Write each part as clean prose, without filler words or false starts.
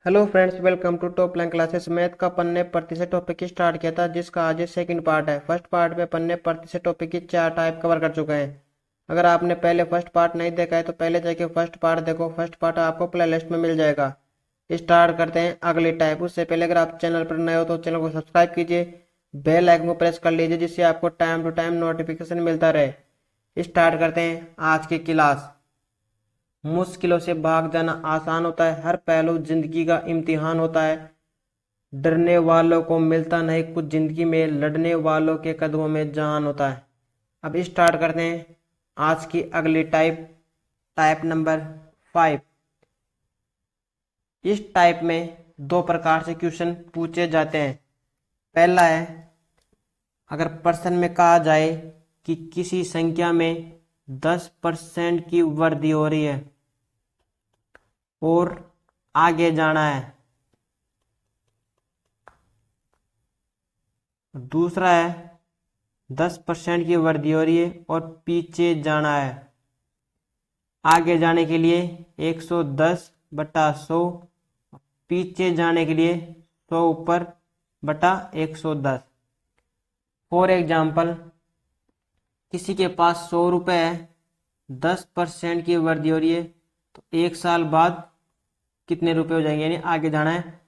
Hello friends, welcome to Top Line Classes. Math का अपन ने प्रतिशत टॉपिक की स्टार्ट किया था, जिसका आज सेकंड पार्ट है। फर्स्ट पार्ट में अपन ने प्रतिशत टॉपिक की 4 टाइप कवर कर चुके हैं। अगर आपने पहले फर्स्ट पार्ट नहीं देखा है तो पहले जाके फर्स्ट पार्ट देखो। फर्स्ट पार्ट आपको प्ले लिस्ट में मिल जाएगा। स्टार्ट करते हैं अगली टाइप। उससे पहले अगर आप चैनल पर नए हो तो चैनल को सब्सक्राइब कीजिए, बेल आइकन को प्रेस कर लीजिए, जिससे आपको टाइम टू टाइम नोटिफिकेशन मिलता रहे। स्टार्ट करते हैं आज की क्लास। मुश्किलों से भाग जाना आसान होता है, हर पहलू जिंदगी का इम्तिहान होता है। डरने वालों को मिलता नहीं कुछ, जिंदगी में लड़ने वालों के कदमों में जान होता है। अब स्टार्ट करते हैं आज की अगली टाइप, टाइप नंबर 5। इस टाइप में दो प्रकार से क्वेश्चन पूछे जाते हैं। पहला है, अगर प्रश्न में कहा जाए कि किसी संख्या में 10% की वृद्धि हो रही है और आगे जाना है। दूसरा है, 10% की वृद्धि हो रही है और पीछे जाना है। आगे जाने के लिए 110/100, पीछे जाने के लिए 100 ऊपर बटा 110। फॉर एग्जाम्पल, किसी के पास 100 रुपये है, 10% की वृद्धि हो रही है, तो 1 साल बाद कितने रुपए हो जाएंगे, यानी आगे जाना है।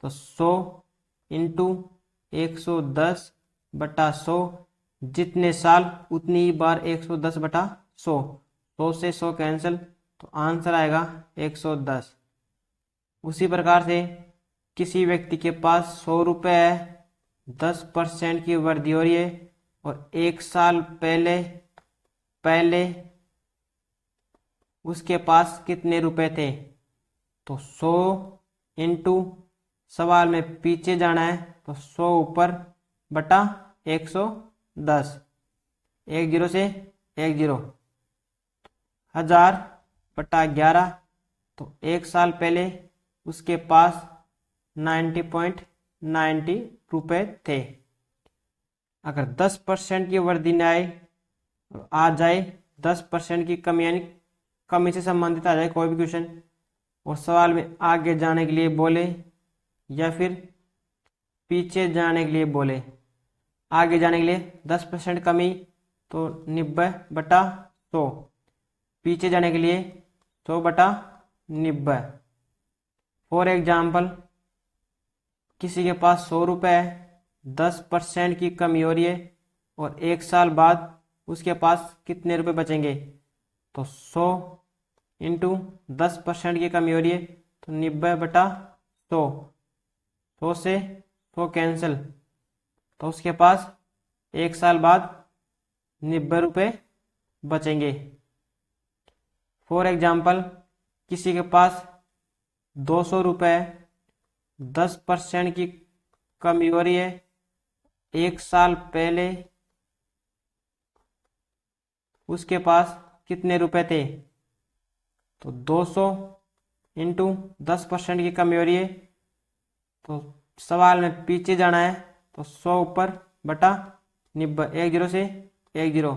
तो 100 इंटू 110/100, जितने साल उतनी ही बार 110/100। 100 से 100 कैंसिल, तो आंसर आएगा 110। उसी प्रकार से किसी व्यक्ति के पास 100 रुपये है, 10% की वृद्धि हो रही है और 1 साल पहले पहले उसके पास कितने रुपए थे। तो 100 इंटू, सवाल में पीछे जाना है तो 100 ऊपर बटा 110। 10 से 10, 1000/11। तो 1 साल पहले उसके पास 90.90 रुपए थे। अगर 10% की वृद्धि न आए, आ जाए 10% की कमी, यानी कमी से संबंधित आ जाए कोई भी क्वेश्चन, और सवाल में आगे जाने के लिए बोले या फिर पीछे जाने के लिए बोले। आगे जाने के लिए 10% कमी तो 90/100, पीछे जाने के लिए 100/90। फॉर एग्जाम्पल, किसी के पास 100 रुपये है, 10% की कमी हो रही है और 1 साल बाद उसके पास कितने रुपए बचेंगे। तो 100 इंटू 10% की कमी हो रही है तो 90/100। 100 से 100 कैंसिल, तो उसके पास 1 साल बाद 90 रुपये बचेंगे। फॉर एग्जाम्पल, किसी के पास 200 रुपये है, 10% की कमी हो रही है, 1 साल पहले उसके पास कितने रुपए थे। तो 200 इंटू 10% की कमी हो रही है, तो सवाल में पीछे जाना है तो 100 ऊपर बटा 90। 10 से 10,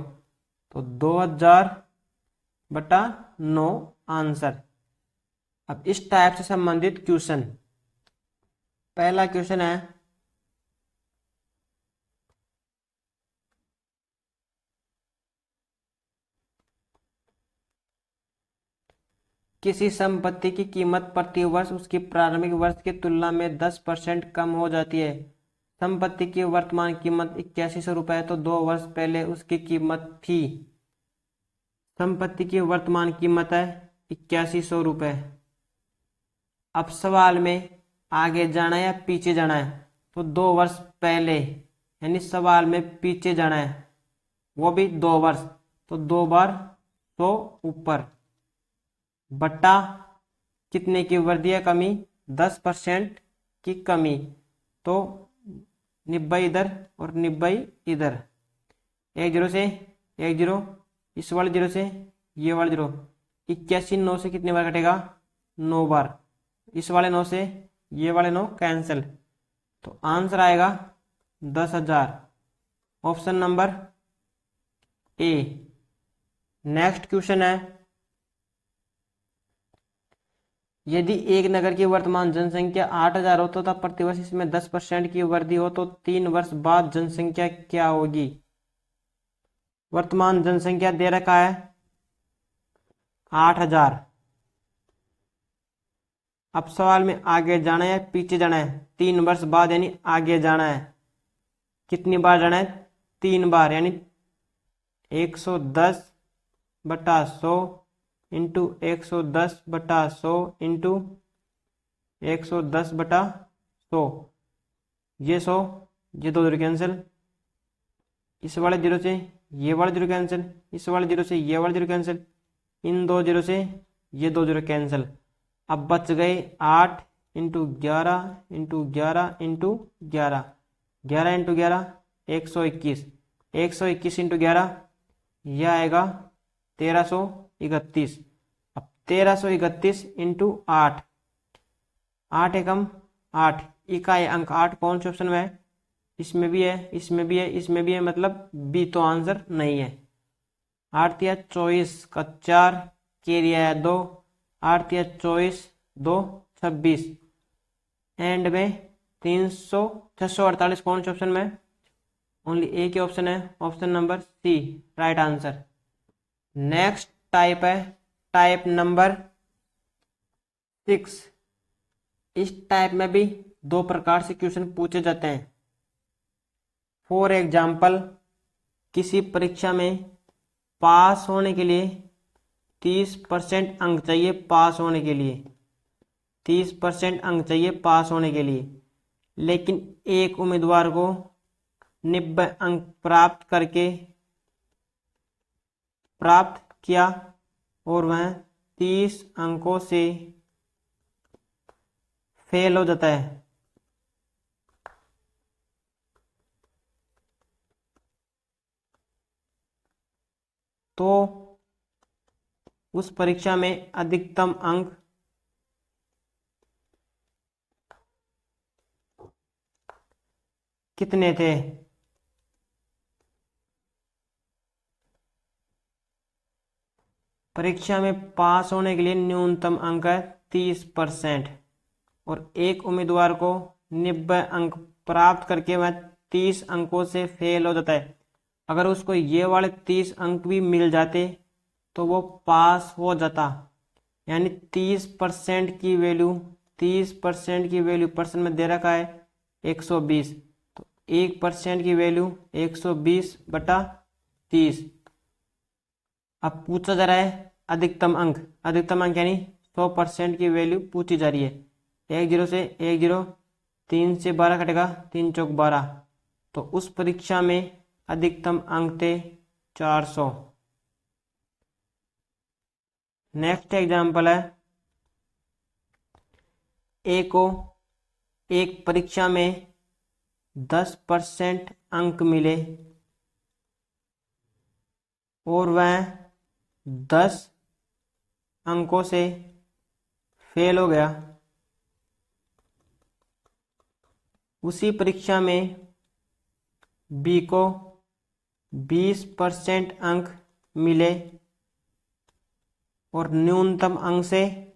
तो 2000/9 आंसर। अब इस टाइप से संबंधित क्वेश्चन, पहला क्वेश्चन है, किसी संपत्ति की कीमत प्रति वर्ष उसकी प्रारंभिक वर्ष की तुलना में 10% कम हो जाती है। संपत्ति की वर्तमान कीमत 8100 रुपये है, तो 2 वर्ष पहले उसकी कीमत थी। संपत्ति की वर्तमान कीमत है 8100 रुपये। अब सवाल में आगे जाना है या पीछे जाना है, तो 2 वर्ष पहले, यानी सवाल में पीछे जाना है, वो भी 2 वर्ष, तो 2 बार 100 ऊपर बट्टा कितने की वृद्धि है, कमी, 10% की कमी, तो 90 इधर और 90 इधर। 10 से 10, इस वाले 0 से ये वाले 0। 81 9 से कितने बार कटेगा, 9 बार। इस वाले 9 से ये वाले 9 कैंसिल, तो आंसर आएगा 10,000। Option number A. Next question है, यदि एक नगर की वर्तमान जनसंख्या 8,000 हो तो तब प्रतिवर्ष इसमें 10% की वृद्धि हो तो 3 वर्ष बाद जनसंख्या क्या होगी। वर्तमान जनसंख्या दे रखा है 8,000। अब सवाल में आगे जाना है पीछे जाना है। 3 वर्ष बाद यानी आगे जाना है। कितनी बार जाना है? 3 बार, यानी 110/100 इंटू 110/100 इंटू 110/100। ये 100, ये 2 जीरो कैंसिल, इस वाले जीरो से ये वाला जीरो कैंसिल, इस वाले जीरो से ये वाला जीरो कैंसिल, इन 2 जीरो से ये 2 जीरो कैंसिल। अब बच गए 8 into 11 into 11 into 11, 11 into 11 121, 121 into 11 यह आएगा 1331। अब 1331 इंटू 8, 8 एकम 8, इकाई अंक 8 कौन से ऑप्शन में है? इसमें भी है, इसमें भी है, इसमें भी है, मतलब बी तो आंसर नहीं है। 8 या 24 का 4, केरिया है 2, 8 या 24, 2 26, एंड में 648 कौन से ऑप्शन में? ओनली एक ही ऑप्शन है, option number C right answer. Next type है टाइप नंबर 6। इस टाइप में भी 2 प्रकार से क्वेश्चन पूछे जाते हैं। फॉर एग्जाम्पल, किसी परीक्षा में पास होने के लिए 30% अंक चाहिए, पास होने के लिए 30% अंक चाहिए पास होने के लिए, लेकिन एक उम्मीदवार को 90 अंक प्राप्त किया और वह 30 अंकों से फेल हो जाता है। तो उस परीक्षा में अधिकतम अंक कितने थे? परीक्षा में पास होने के लिए न्यूनतम अंक है 30% और एक उम्मीदवार को 90 अंक प्राप्त करके वह 30 अंकों से फेल हो जाता है। अगर उसको ये वाले 30 अंक भी मिल जाते तो वो पास हो जाता। यानी 30% की वैल्यू, 30% की वैल्यू परसेंट में दे रखा है 120, तो 1% की वैल्यू 120/30। अब पूछा जा रहा है अधिकतम अंक, अधिकतम अंक यानी 100% की वैल्यू पूछी जा रही है। 1 जीरो से 1 जीरो, 3 से 12 कटेगा, 3 चौक 12, तो उस परीक्षा में अधिकतम अंक थे 400। नेक्स्ट एग्जाम्पल है, ए को एक परीक्षा में 10% अंक मिले और वह 10 अंकों से फेल हो गया। उसी परीक्षा में बी को 20% अंक मिले और न्यूनतम अंक से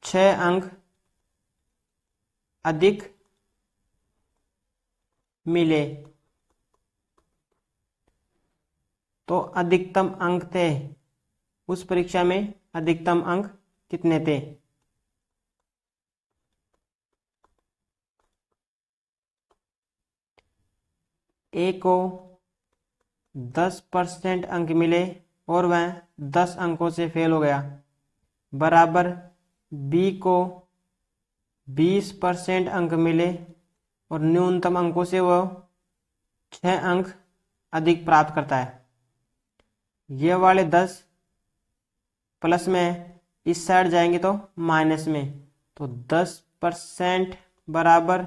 6 अंक अधिक मिले, तो अधिकतम अंक थे, उस परीक्षा में अधिकतम अंक कितने थे? ए को 10% अंक मिले और वह 10 अंकों से फेल हो गया, बराबर बी को 20% अंक मिले और न्यूनतम अंकों से वह 6 अंक अधिक प्राप्त करता है। ये वाले 10 प्लस में इस साइड जाएंगे तो माइनस में, तो 10% बराबर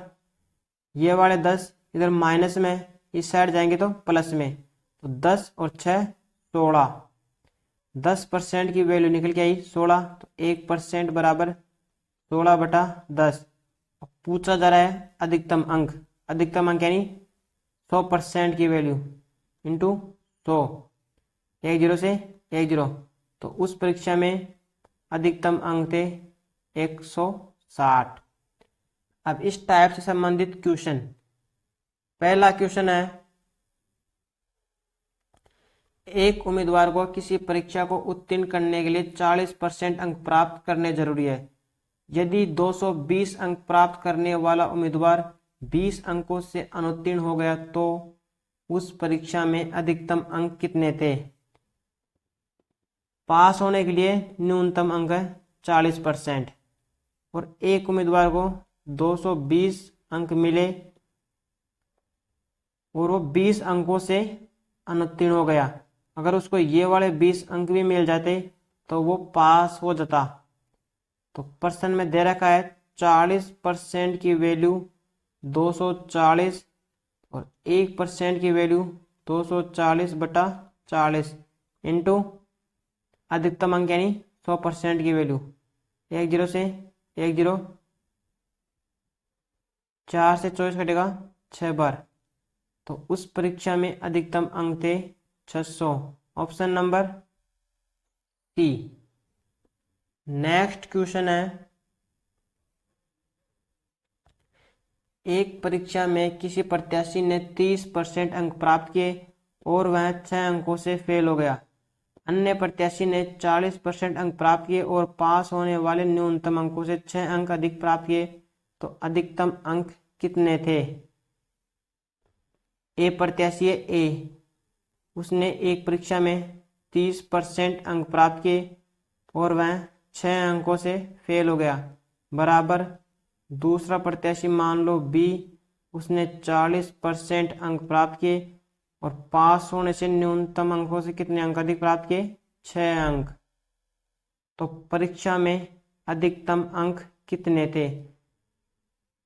ये वाले 10 इधर माइनस में, इस साइड जाएंगे तो प्लस में, तो 10 और 6 16, 10% की वैल्यू निकल के आई 16, तो 1% बराबर 16/10। पूछा जा रहा है अधिकतम अंक, अधिकतम अंक यानी 100% की वैल्यू इंटू 100, 1 जीरो से 1 जीरो, तो उस परीक्षा में अधिकतम अंक थे 160। अब इस टाइप से संबंधित क्वेश्चन, पहला क्वेश्चन है, एक उम्मीदवार को किसी परीक्षा को उत्तीर्ण करने के लिए 40% अंक प्राप्त करने जरूरी है। यदि 220 अंक प्राप्त करने वाला उम्मीदवार 20 अंकों से अनुत्तीर्ण हो गया तो उस परीक्षा में अधिकतम अंक कितने थे? पास होने के लिए न्यूनतम अंक है 40% और एक उम्मीदवार को 220 अंक मिले और वो 20 अंकों से अनुत्तीर्ण हो गया। अगर उसको ये वाले 20 अंक भी मिल जाते तो वो पास हो जाता। तो प्रश्न में दे रखा है 40% की वैल्यू 240 और 1% की वैल्यू 240/40 इंटू अधिकतम अंक यानी 100% की वैल्यू 10 से 10, 4 से 24 कटेगा 6 बार। तो उस परीक्षा में अधिकतम अंक थे 600। Option number C. Next question है, एक परीक्षा में किसी प्रत्याशी ने 30% अंक प्राप्त किए और वह 6 अंकों से फेल हो गया। अन्य प्रत्याशी ने 40% अंक प्राप्त किए और पास होने वाले न्यूनतम अंकों से 6 अंक अधिक प्राप्त किए, तो अधिकतम अंक कितने थे? ए प्रत्याशी है ए, उसने एक परीक्षा में 30% अंक प्राप्त किए और वह 6 अंकों से फेल हो गया, बराबर दूसरा प्रत्याशी मान लो बी, उसने 40% अंक प्राप्त किए और पास होने से न्यूनतम अंकों से कितने अंक अधिक प्राप्त किए? 6 अंक। तो परीक्षा में अधिकतम अंक कितने थे?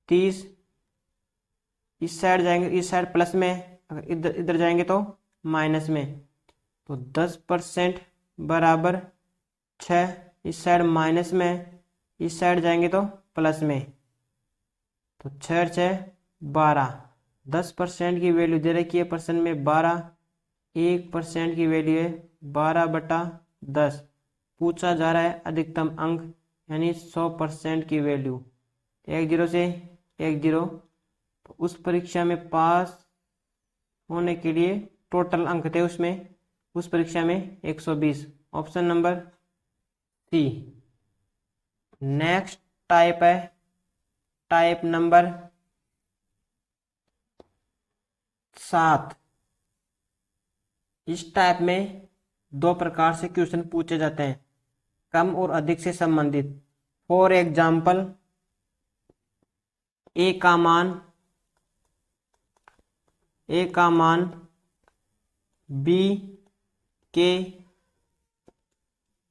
30 इस साइड जाएंगे, इस साइड प्लस में, अगर इधर इधर जाएंगे तो माइनस में। तो 10% बराबर 6, इस साइड माइनस में, इस साइड जाएंगे तो प्लस में। तो 6 6 12, 10% की वैल्यू दे रखी है प्रश्न में 12, 1% की वैल्यू है 12/10। पूछा जा रहा है अधिकतम अंक यानी 100% की वैल्यू 10 से 10। तो उस परीक्षा में पास होने के लिए टोटल अंक थे उसमें, उस परीक्षा में 120। Option number C. Next type है टाइप नंबर 7। इस टाइप में 2 प्रकार से क्वेश्चन पूछे जाते हैं, कम और अधिक से संबंधित। फॉर एग्जाम्पल, ए का मान बी के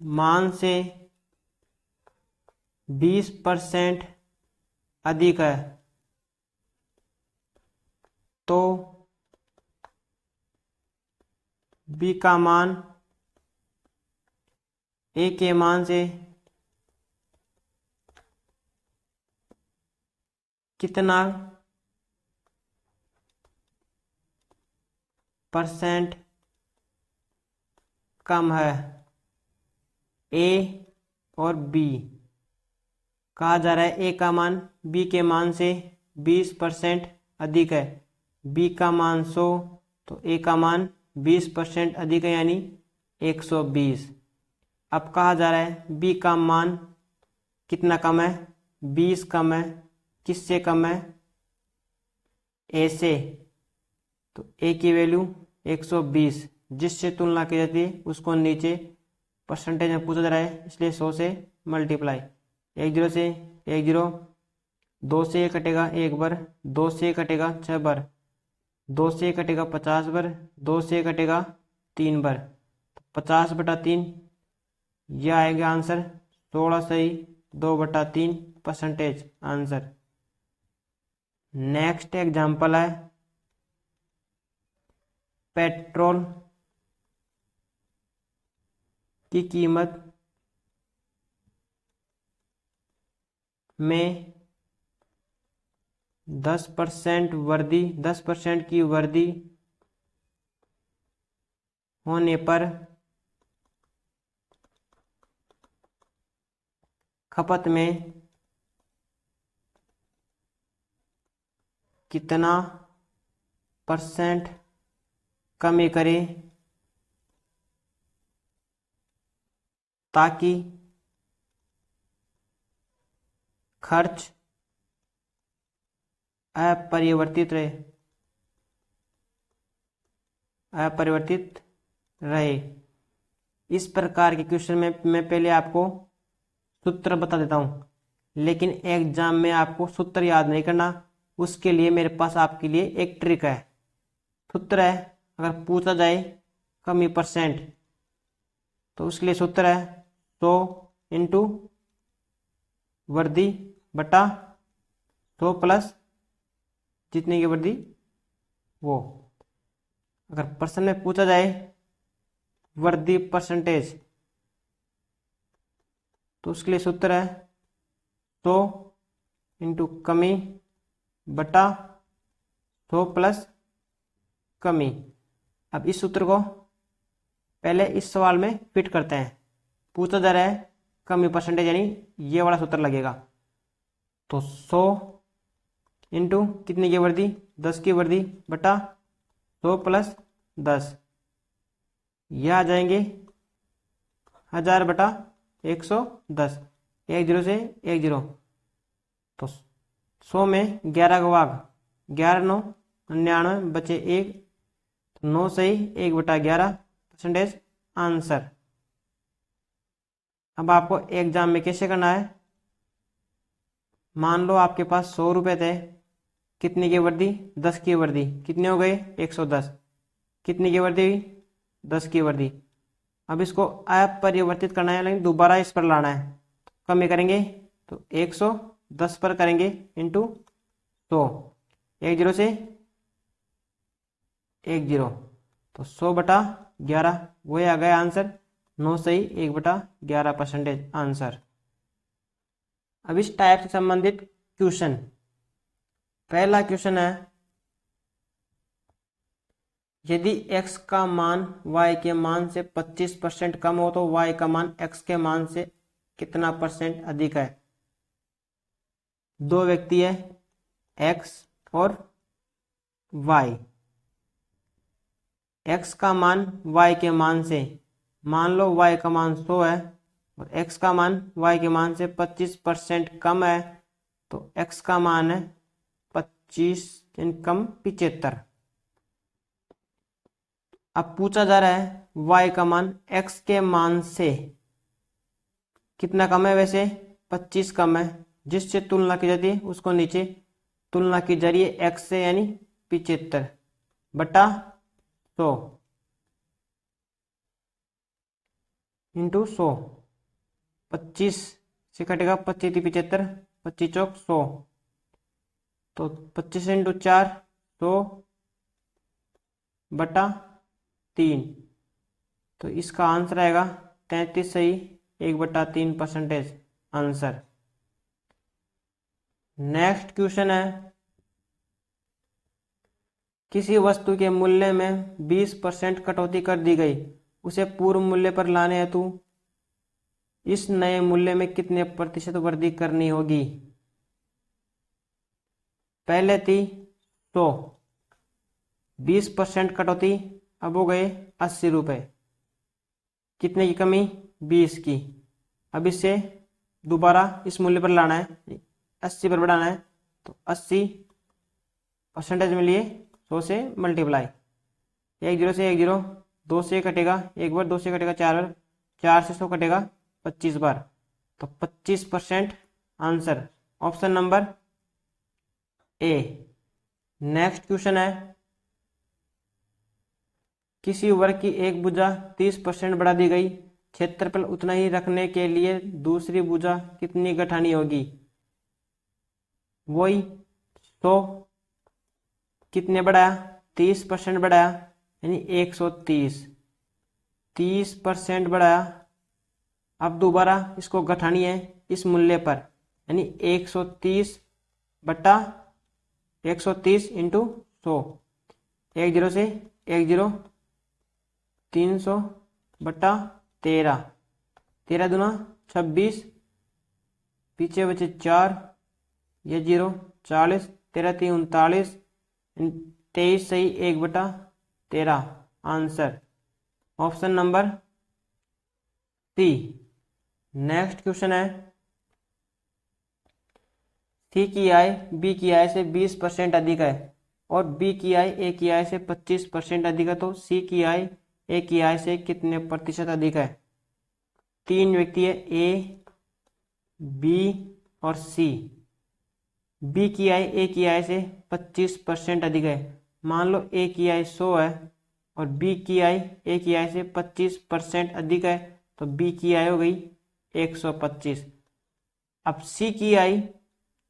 मान से 20% अधिक है, तो बी का मान ए के मान से कितना % कम है? ए और बी कहा जा रहा है ए का मान बी के मान से 20% अधिक है, बी का मान 100, तो ए का मान 20% अधिक है यानी 120। अब कहा जा रहा है बी का मान कितना कम है? 20 कम है। किससे कम है? ए से। तो ए की वैल्यू 120, जिससे तुलना की जाती है उसको नीचे परसेंटेज में पूछा जा रहा है, इसलिए 100 से मल्टीप्लाई। 10 से 10, 2 से 1 कटेगा 1 बार, 2 से 1 कटेगा 6 बार, 2 से 1 कटेगा 50 बार, 2 से 1 कटेगा 3 बार। 50/3 यह आएगा आंसर 16 सही 2/3 परसेंटेज आंसर। नेक्स्ट एग्जाम्पल है पेट्रोल की कीमत में 10% की वृद्धि होने पर खपत में कितना % कमी करें ताकि खर्च अपरिवर्तित रहे। इस प्रकार के क्वेश्चन में मैं पहले आपको सूत्र बता देता हूं, लेकिन एग्जाम में आपको सूत्र याद नहीं करना, उसके लिए मेरे पास आपके लिए एक ट्रिक है। सूत्र है, अगर पूछा जाए कमी % तो उसके लिए सूत्र है 100 इंटू वर्दी बटा 100 प्लस जितने की वर्दी वो। अगर % में पूछा जाए वर्दी % तो उसके लिए सूत्र है 100 इंटू कमी बटा 100 प्लस कमी। अब इस सूत्र को पहले इस सवाल में फिट करते हैं। पूछा जा रहा है कमी % यानी ये वाला सूत्र लगेगा। तो 100 इंटू कितनी की वर्दी 10 की वर्दी बटा 100 प्लस 10, यह आ जाएंगे 1000 बटा 110, 1 0 से 1 0। तो 100 में 11 का भाग 11 9 99 बचे 1, 9 सही 1 बटा 11% आंसर। अब आपको एग्जाम में कैसे करना है, मान लो आपके पास 100 रुपये थे, कितनी की वर्दी 10 की वर्दी, कितने हो गए 110, कितनी की वर्दी हुई 10 की वर्दी। अब इसको अपरिवर्तित करना है, लेकिन दोबारा इस पर लाना है। कमी करेंगे तो 110 पर करेंगे इंटू 100, 1 0 से 1 0, तो 100 बटा 11 वही आ गया आंसर। 9 सही 1 बटा 11% आंसर। अब इस टाइप से संबंधित क्वेश्चन, पहला क्वेश्चन है यदि x का मान y के मान से 25% कम हो तो y का मान x के मान से कितना % अधिक है। दो व्यक्ति है x और y, x का मान y के मान से, मान लो y का मान 100 है और x का मान y के मान से 25% कम है, तो x का मान है 25 कम 75। अब पूछा जा रहा है y का मान x के मान से कितना कम है, वैसे 25 कम है, जिससे तुलना की जाती है उसको नीचे तुलना की जा रही है x से, यानी 75 बटा 100 इंटू 100। 25 से कटेगा 25 75, 25 चौक 100, तो 25 इंटू 4 100 बटा 3, तो इसका आंसर आएगा 33 सही 1 बटा 3% आंसर। नेक्स्ट क्वेश्चन है किसी वस्तु के मूल्य में 20% कटौती कर दी गई, उसे पूर्व मूल्य पर लाने हेतु इस नए मूल्य में कितने % वृद्धि करनी होगी। पहले थी 100, 20% कटौती, अब हो गए 80 रुपये, कितने की कमी 20 की। अब इससे दोबारा इस मूल्य पर लाना है, 80 पर बढ़ाना है, तो 80% में लिए 100 से मल्टीप्लाई, 1 0 से 1 0, 2 से कटेगा 1 बार, 2 से कटेगा 4 बार, 4 से 100 कटेगा 25 बार, तो 25% answer option number A. Next question है किसी वर्ग की एक भुजा 30% बढ़ा दी गई, क्षेत्रफल उतना ही रखने के लिए दूसरी भुजा कितनी गठानी होगी। वही 100 कितने बढ़ाया 30% बढ़ाया, यानी 130, 30% बढ़ाया। अब दोबारा इसको घटानी है इस मूल्य पर, यानी 130 बटा 130 इंटू 100, 1 0 से 1 0, 300 बटा 13, 13 दूना 26, पीछे बचे 4, ये 0, 40, 13 3 39, 23 सही 1/13 answer option number C. Next question है, सी की आय बी की आय से 20% अधिक है और बी की आय ए की आय से 25% अधिक है, तो सी की आय ए की आय से कितने प्रतिशत अधिक है? 3 व्यक्ति है, ए बी और सी। बी की आय ए की आय से 25% अधिक है। मान लो ए की आय 100 है और बी की आय ए की आय से 25% अधिक है, तो बी की आय हो गई 125। अब सी की आय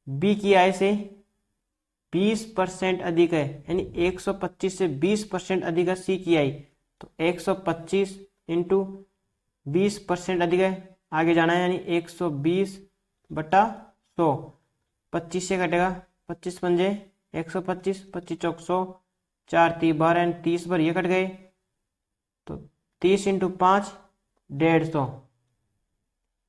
बी की आय से 20% अधिक है, यानी 125 से 20% अधिक है सी की आय, तो 125 इंटू 20% अधिक है, आगे जाना है, यानी 120/100। 25 से घटेगा, 25 पंजे 125, 25 चौक 100, 4 3 12 यानी 30 बार ये कट गए, तो 30 इंटू 5 150।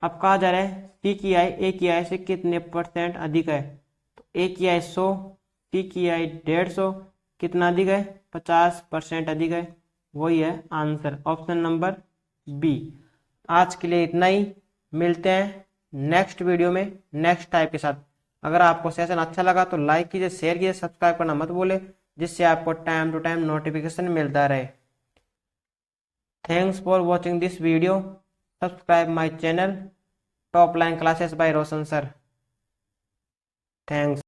अब कहा जा रहा है सी की आय ए की आय से कितने % अधिक है? तो ए की आय 100, सी की आय 150, कितना अधिक है? 50% अधिक है, वही है आंसर ऑप्शन नंबर बी। आज के लिए इतना ही, मिलते हैं नेक्स्ट वीडियो में नेक्स्ट टाइप के साथ। अगर आपको सेशन अच्छा लगा तो लाइक कीजिए, शेयर कीजिए, सब्सक्राइब करना मत भूले, जिससे आपको टाइम टू टाइम नोटिफिकेशन मिलता रहे। Thanks for watching this video. Subscribe my channel top Line classes bye Roshan sir. Thanks.